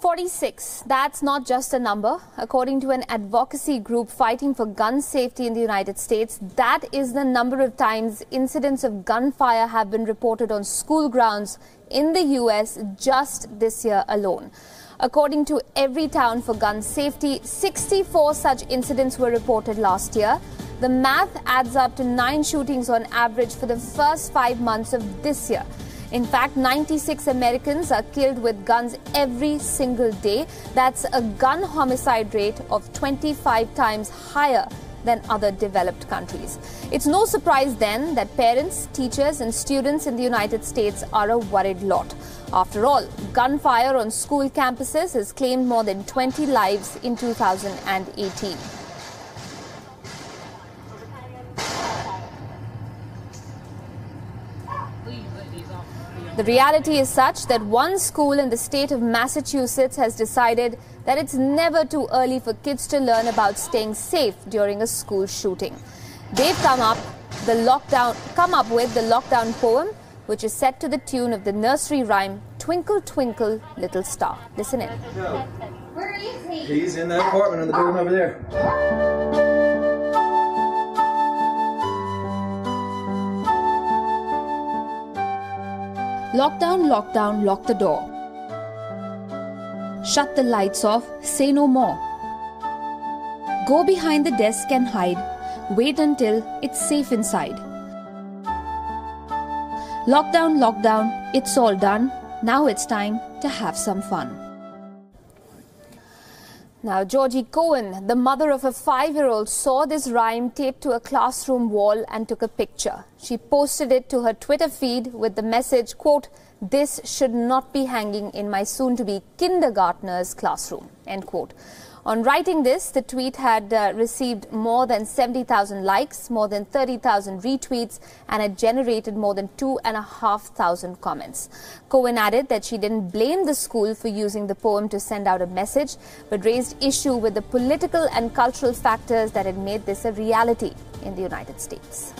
46. That's not just a number. According to an advocacy group fighting for gun safety in the United States, that is the number of times incidents of gunfire have been reported on school grounds in the US just this year alone. According to Everytown for Gun Safety, 64 such incidents were reported last year. The math adds up to 9 shootings on average for the first 5 months of this year. In fact, 96 Americans are killed with guns every single day. That's a gun homicide rate of 25 times higher than other developed countries. It's no surprise then that parents, teachers and students in the United States are a worried lot. After all, gunfire on school campuses has claimed more than 20 lives in 2018. The reality is such that one school in the state of Massachusetts has decided that it's never too early for kids to learn about staying safe during a school shooting. They've come up with the lockdown poem, which is set to the tune of the nursery rhyme, Twinkle, Twinkle, Little Star. Listen in. Where is he? He's in that apartment in the building over there. Lockdown, lockdown, lock the door. Shut the lights off, say no more. Go behind the desk and hide. Wait until it's safe inside. Lockdown, lockdown, it's all done. Now it's time to have some fun. Now, Georgie Cohen, the mother of a 5-year-old, saw this rhyme taped to a classroom wall and took a picture. She posted it to her Twitter feed with the message, quote, "This should not be hanging in my soon-to-be kindergartner's classroom," end quote. On writing this, the tweet had received more than 70,000 likes, more than 30,000 retweets, and had generated more than 2,500 comments. Cohen added that she didn't blame the school for using the poem to send out a message, but raised issue with the political and cultural factors that had made this a reality in the United States.